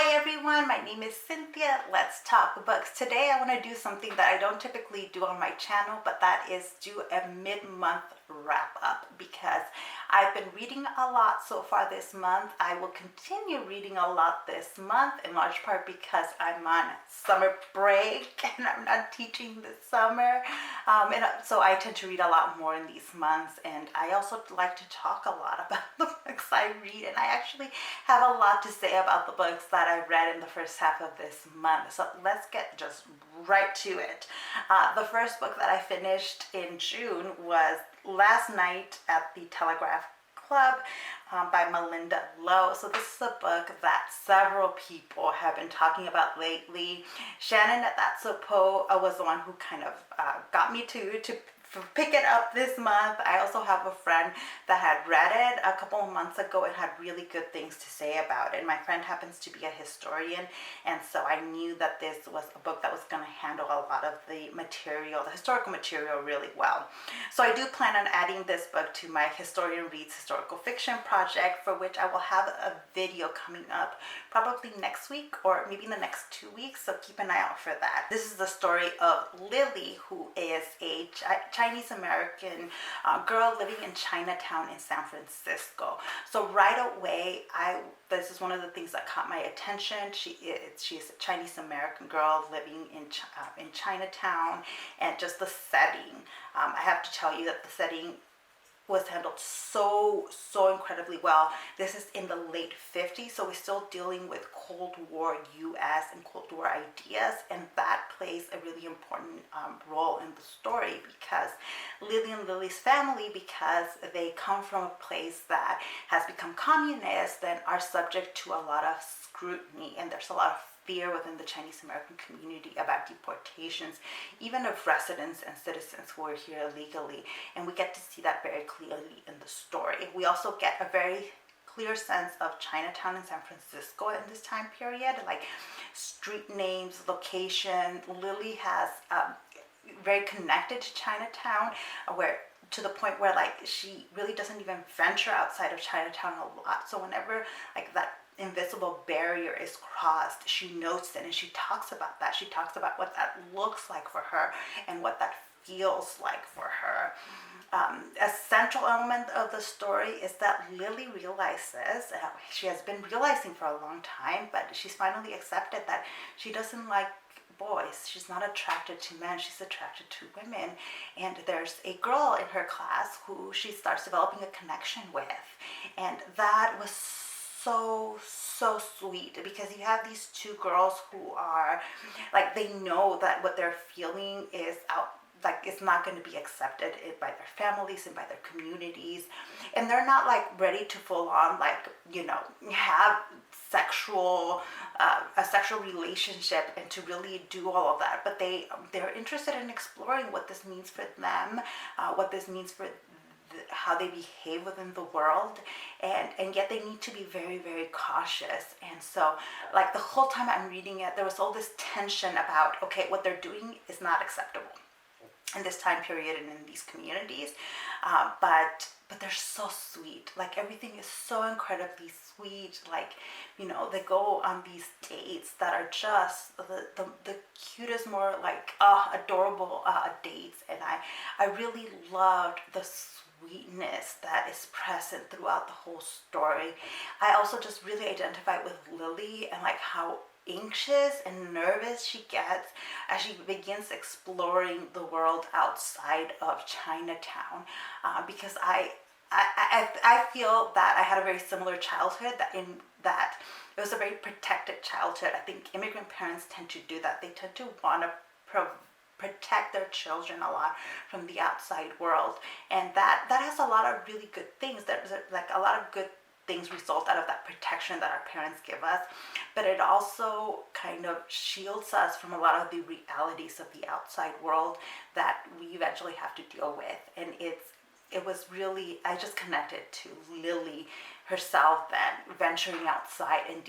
Hi everyone, my name is Cynthia. Let's talk books. Today I want to do something that I don't typically do on my channel, but that is do a mid-month wrap up because I've been reading a lot so far this month. I will continue reading a lot this month, in large part because I'm on summer break and I'm not teaching this summer. So I tend to read a lot more in these months, and I also like to talk a lot about the books I read, and I actually have a lot to say about the books that I read in the first half of this month. So let's get just right to it. The first book that I finished in June was Last Night at the Telegraph Club by Malinda. So this is a book that several people have been talking about lately. Shannon at That's So Po was the one who kind of got me to pick it up this month. I also have a friend that had read it a couple of months ago and had really good things to say about it. My friend happens to be a historian, and so I knew that this was a book that was going to handle a lot of the material, the historical material, really well. So I do plan on adding this book to my Historian Reads Historical Fiction project, for which I will have a video coming up probably next week or maybe in the next 2 weeks, so keep an eye out for that. This is the story of Lily, who is a Chinese American girl living in Chinatown in San Francisco. So right away, this is one of the things that caught my attention. She's a Chinese American girl living in Chinatown, and just the setting. I have to tell you that the setting was handled so incredibly well. This is in the late 50s, so we're still dealing with Cold War US and Cold War ideas, and that plays a really important role in the story because Lily and Lily's family, because they come from a place that has become communist and are subject to a lot of scrutiny, and there's a lot of fear within the Chinese American community about deportations, even of residents and citizens who are here illegally. And we get to see that very clearly in the story. We also get a very clear sense of Chinatown in San Francisco in this time period, like street names, location. Lily has very connected to Chinatown, where to the point where like she really doesn't even venture outside of Chinatown a lot. So whenever like that invisible barrier is crossed, she notes it and she talks about that. She talks about what that looks like for her and what that feels like for her. A central element of the story is that Lily realizes, she has been realizing for a long time, but she's finally accepted that she doesn't like boys. She's not attracted to men, she's attracted to women. And there's a girl in her class who she starts developing a connection with, and that was so sweet, because you have these two girls who are like, they know that what they're feeling is it's not going to be accepted by their families and by their communities, and they're not like ready to full on have a sexual relationship and to really do all of that, but they're interested in exploring what this means for them, what this means for how they behave within the world, and yet they need to be very cautious. And so like the whole time I'm reading it, there was all this tension about, okay, what they're doing is not acceptable in this time period and in these communities, but they're so sweet. Like everything is so incredibly sweet. Like, they go on these dates that are just the cutest, more like adorable dates, and I really loved the sweetness that is present throughout the whole story. I also just really identify with Lily and like how anxious and nervous she gets as she begins exploring the world outside of Chinatown, because I feel that I had a very similar childhood, that it was a very protected childhood. I think immigrant parents tend to do that. They tend to want to protect their children a lot from the outside world, and that has a lot of really good things. There's like a lot of good things result out of that protection that our parents give us, but it also kind of shields us from a lot of the realities of the outside world that we eventually have to deal with. And it was really, I just connected to Lily herself then venturing outside and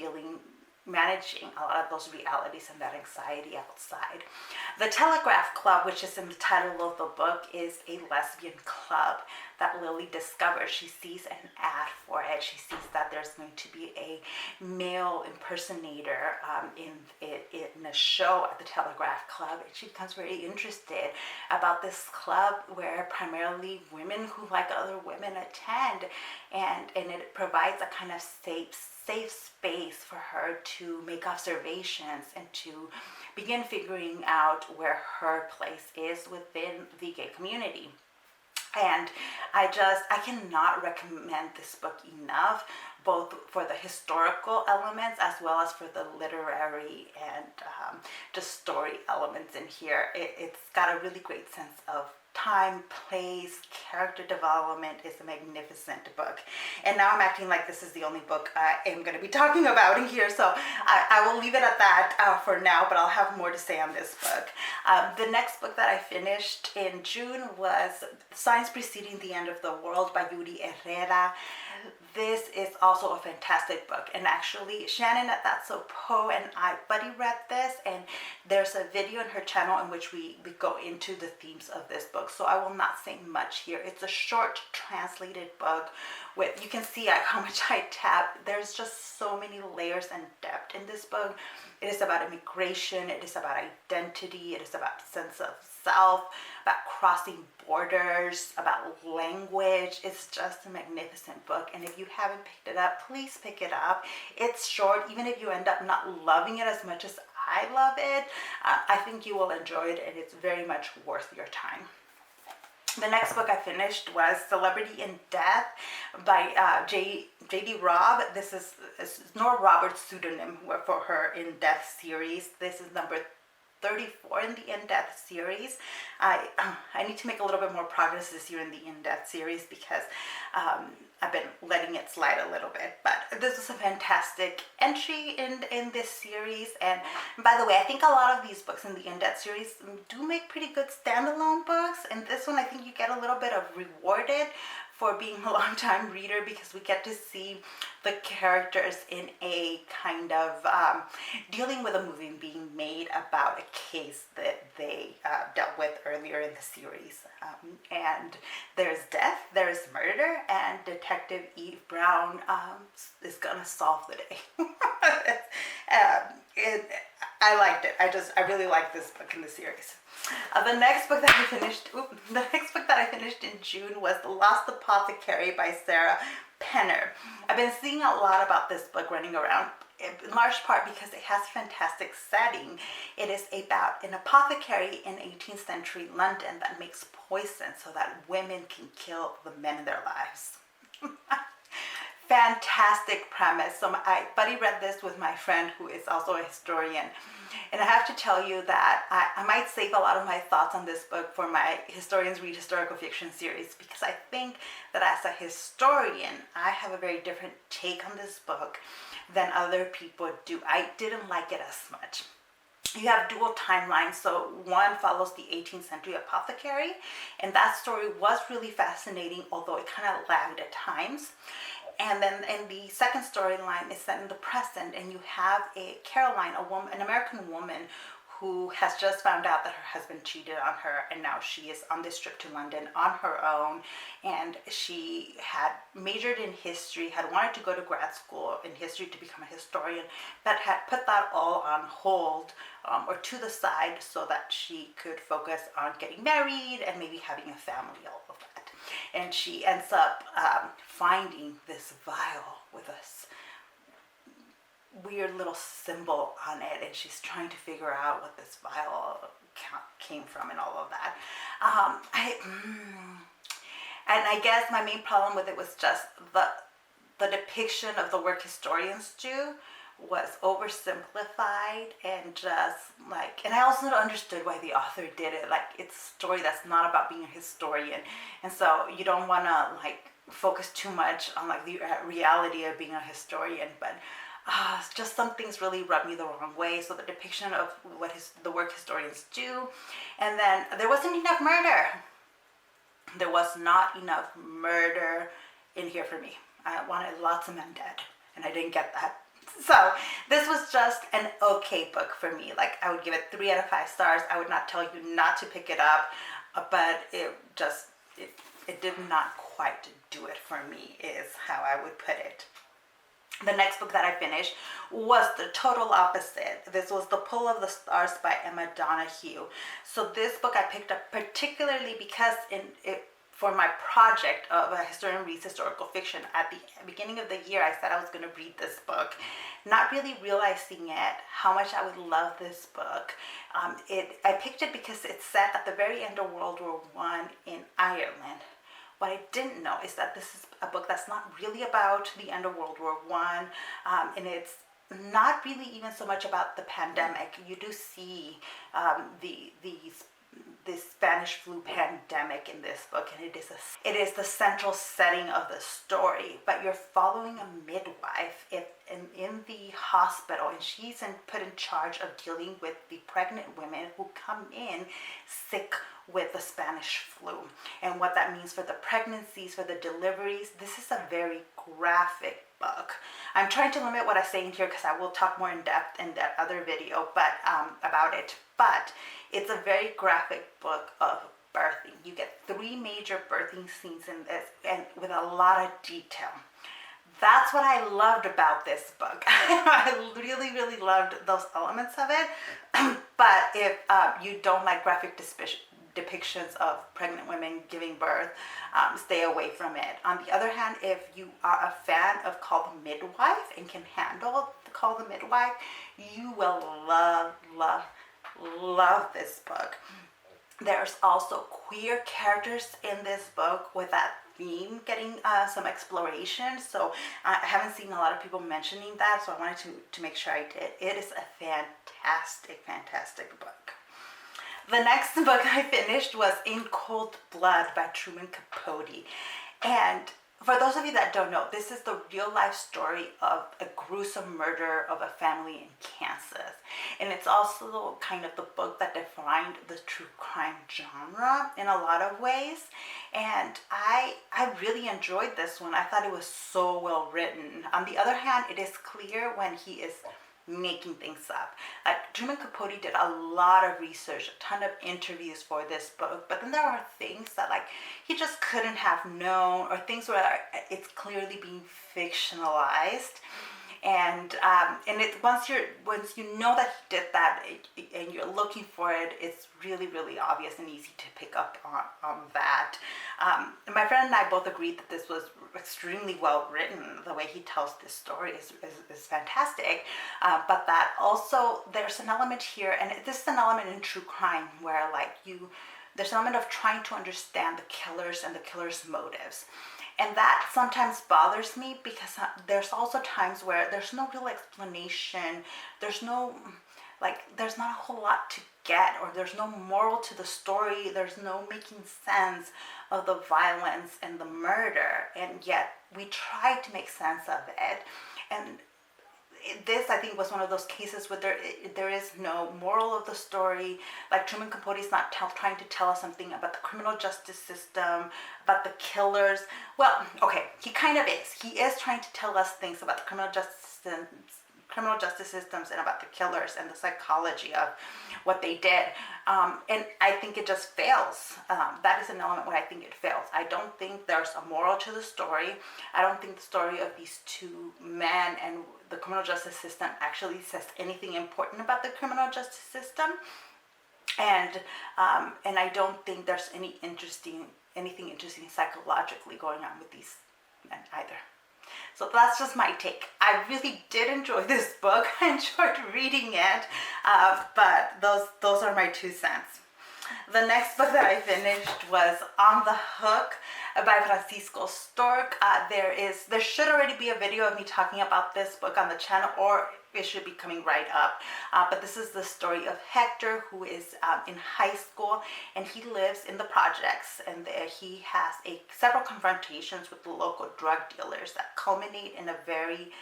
managing a lot of those realities and that anxiety outside. The Telegraph Club, which is in the title of the book, is a lesbian club that Lily discovers. She sees an ad for it. She sees that there's going to be a male impersonator in a show at the Telegraph Club, and she becomes very interested about this club where primarily women who like other women attend, and it provides a kind of safe space for her to make observations and to begin figuring out where her place is within the gay community. And I cannot recommend this book enough, both for the historical elements as well as for the literary and just story elements in here. It's got a really great sense of time, place, character development. Is a magnificent book. And now I'm acting like this is the only book I am going to be talking about in here, so I will leave it at that for now, but I'll have more to say on this book. The next book that I finished in June was Signs Preceding the End of the World by Yuri Herrera. This is also a fantastic book, and actually Shannon at That's So Poe and I buddy read this, and there's a video on her channel in which we go into the themes of this book, so I will not say much here. It's a short translated book with, you can see how much I tap. There's just so many layers and depth in this book. It is about immigration, it is about identity, it is about sense of self, about crossing borders, about language. It's just a magnificent book, and if you haven't picked it up, please pick it up. It's short. Even if you end up not loving it as much as I love it, I think you will enjoy it, and it's very much worth your time. The next book I finished was Celebrity in Death by J.D. Robb. This is Nora Roberts' pseudonym for her In Death series. This is number 34 in the In Death series. I need to make a little bit more progress this year in the In Death series because I've been letting it slide a little bit. But this is a fantastic entry in this series. And by the way, I think a lot of these books in the In Death series do make pretty good standalone books. And this one, I think you get a little bit of rewarded for being a long-time reader, because we get to see the characters in a kind of dealing with a movie being made about a case that they dealt with earlier in the series. And there's death, there's murder, and Detective Eve Brown is gonna solve the day. I liked it. I really liked this book in the series. The next book that I finished in June was The Last Apothecary by Sarah Penner. I've been seeing a lot about this book running around, in large part because it has a fantastic setting. It is about an apothecary in 18th century London that makes poison so that women can kill the men in their lives. Fantastic premise. So I buddy read this with my friend who is also a historian, and I have to tell you that I might save a lot of my thoughts on this book for my Historians Read Historical Fiction series, because I think that as a historian I have a very different take on this book than other people do. I didn't like it as much. You have dual timelines, so one follows the 18th century apothecary, and that story was really fascinating, although it kind of lagged at times. And then in the second storyline is set in the present, and you have a Caroline, an American woman who has just found out that her husband cheated on her, and now she is on this trip to London on her own. And she had majored in history, had wanted to go to grad school in history to become a historian, but had put that all on hold or to the side so that she could focus on getting married and maybe having a family, all of that. And she ends up finding this vial with a weird little symbol on it, and she's trying to figure out what this vial came from and all of that. And I guess my main problem with it was just the depiction of the work historians do was oversimplified, and just like, and I also understood why the author did it. Like, it's a story that's not about being a historian, and so you don't want to like focus too much on like the reality of being a historian, but just some things really rubbed me the wrong way. So the depiction of what the work historians do, and then there wasn't enough murder. There was not enough murder in here for me. I wanted lots of men dead, and I didn't get that. So this was just an okay book for me. Like, I would give it 3 out of 5 stars. I would not tell you not to pick it up, but it did not quite do it for me, is how I would put it. The next book that I finished was the total opposite. This was The Pull of the Stars by Emma Donoghue. So this book I picked up particularly because for my project of A Historian Reads Historical Fiction, at the beginning of the year, I said I was going to read this book, not really realizing it, how much I would love this book. I picked it because it's set at the very end of World War I in Ireland. What I didn't know is that this is a book that's not really about the end of World War I, and it's not really even so much about the pandemic. You do see the Spanish flu pandemic in this book, and it is the central setting of the story. But you're following a midwife in the hospital, and she's put in charge of dealing with the pregnant women who come in sick with the Spanish flu, and what that means for the pregnancies, for the deliveries. This is a very graphic book. I'm trying to limit what I say in here because I will talk more in depth in that other video about it. But it's a very graphic book of birthing. You get 3 major birthing scenes in this, and with a lot of detail. That's what I loved about this book. I really, really loved those elements of it. But if you don't like graphic depictions of pregnant women giving birth, stay away from it. On the other hand, if you are a fan of Call the Midwife and can handle Call the Midwife, you will love this book. There's also queer characters in this book with that theme getting some exploration. So I haven't seen a lot of people mentioning that, so I wanted to make sure I did. It is a fantastic book. The next book I finished was In Cold Blood by Truman Capote. And for those of you that don't know, this is the real life story of a gruesome murder of a family in Kansas. And it's also kind of the book that defined the true crime genre in a lot of ways. And I really enjoyed this one. I thought it was so well written. On the other hand, it is clear when he is making things up. Like, Truman Capote did a lot of research, a ton of interviews for this book, but then there are things that like he just couldn't have known, or things where it's clearly being fictionalized. And once you know that he did that and you're looking for it, it's really obvious and easy to pick up on that. My friend and I both agreed that this was extremely well written. The way he tells this story is fantastic. But that also, there's an element here, and this is an element in true crime where there's an element of trying to understand the killers and the killers' motives. And that sometimes bothers me because there's also times where there's no real explanation. There's not a whole lot to get, or there's no moral to the story. There's no making sense of the violence and the murder. And yet we try to make sense of it. And this, I think, was one of those cases where there is no moral of the story. Like, Truman Capote is not trying to tell us something about the criminal justice system, about the killers. Well, okay, he kind of is. He is trying to tell us things about the criminal justice systems and about the killers and the psychology of what they did. And I think it just fails. That is an element where I think it fails. I don't think there's a moral to the story. I don't think the story of these 2 men and the criminal justice system actually says anything important about the criminal justice system. And I don't think there's anything interesting psychologically going on with these men either. So that's just my take. I really did enjoy this book. I enjoyed reading it, but those are my 2 cents. The next book that I finished was On the Hook by Francisco Stork. There should already be a video of me talking about this book on the channel, or it should be coming right up. But this is the story of Hector, who is in high school, and he lives in the projects, and there he has several confrontations with the local drug dealers that culminate in a very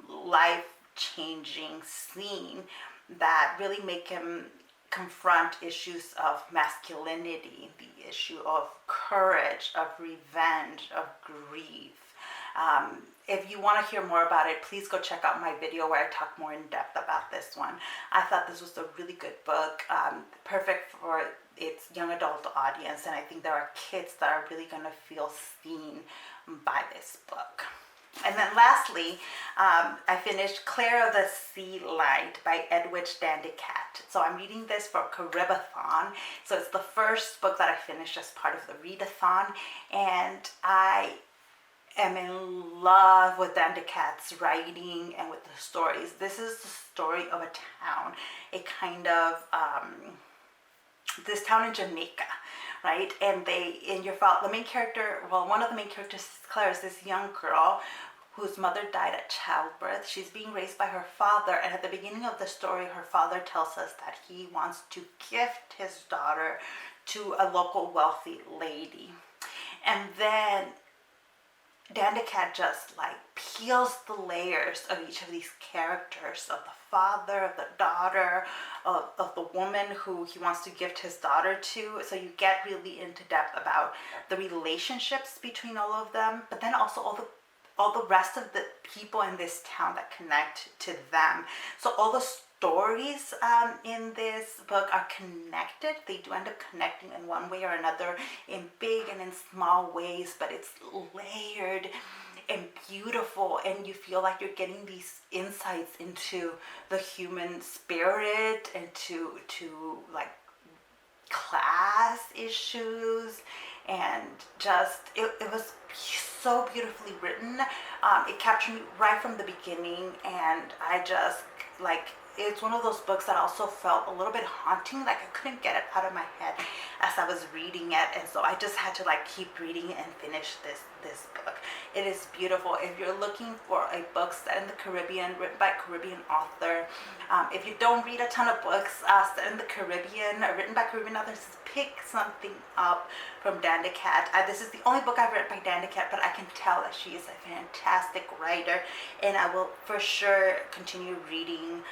life-changing scene that really make him confront issues of masculinity, the issue of courage, of revenge, of grief. If you want to hear more about it, please go check out my video where I talk more in depth about this one. I thought this was a really good book, perfect for its young adult audience, and I think there are kids that are really going to feel seen by this book. And then lastly, I finished Clara the Sea Light by Edwidge Danticat. So I'm reading this for Caribathon. So it's the first book that I finished as part of the readathon, and I am in love with Danticat's writing and with the stories. This is the story of a town, a kind of this town in Jamaica, right? And the main character, well, one of the main characters, Clara, is this young girl whose mother died at childbirth. She's being raised by her father, and at the beginning of the story, her father tells us that he wants to gift his daughter to a local wealthy lady. And then Danticat just like peels the layers of each of these characters, of the father, of the daughter, of the woman who he wants to gift his daughter to. So you get really into depth about the relationships between all of them, but then also all the rest of the people in this town that connect to them. So all the stories in this book are connected. They do end up connecting in one way or another, in big and in small ways, but it's layered and beautiful, and you feel like you're getting these insights into the human spirit and to like class issues, and just it was so beautifully written. It captured me right from the beginning, and I just like, it's one of those books that also felt a little bit haunting, like I couldn't get it out of my head as I was reading it, and so I just had to like keep reading and finish this book. It is beautiful. If you're looking for a book set in the Caribbean, written by a Caribbean author, if you don't read a ton of books set in the Caribbean, written by Caribbean authors, pick something up from Danticat. This is the only book I've read by Danticat, but I can tell that she is a fantastic writer, and I will for sure continue reading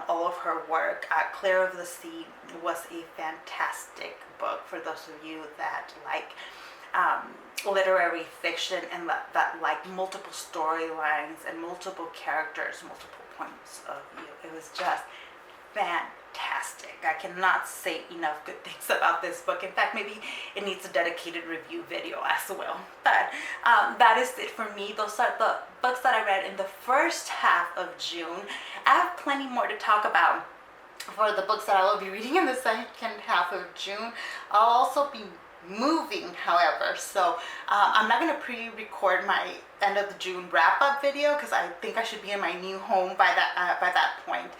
all of her work. Clara of the Sea was a fantastic book for those of you that like literary fiction and that like multiple storylines and multiple characters, multiple points of view. It was just fantastic. I cannot say enough good things about this book. In fact, maybe it needs a dedicated review video as well. But that is it for me. Those are the books that I read in the first half of June. I have plenty more to talk about for the books that I will be reading in the second half of June. I'll also be moving, however, so I'm not going to pre-record my end of the June wrap-up video because I think I should be in my new home by that point,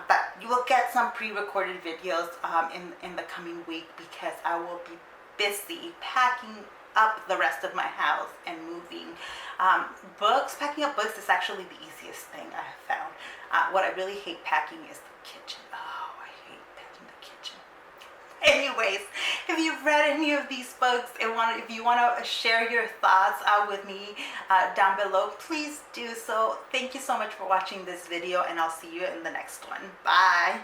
but you will get some pre-recorded videos in the coming week because I will be busy packing up the rest of my house and moving. Packing up books is actually the easiest thing I have found. What I really hate packing is the kitchen. Oh, I hate packing the kitchen. Anyways, if you've read any of these books and if you want to share your thoughts with me down below, please do so. Thank you so much for watching this video, and I'll see you in the next one. Bye.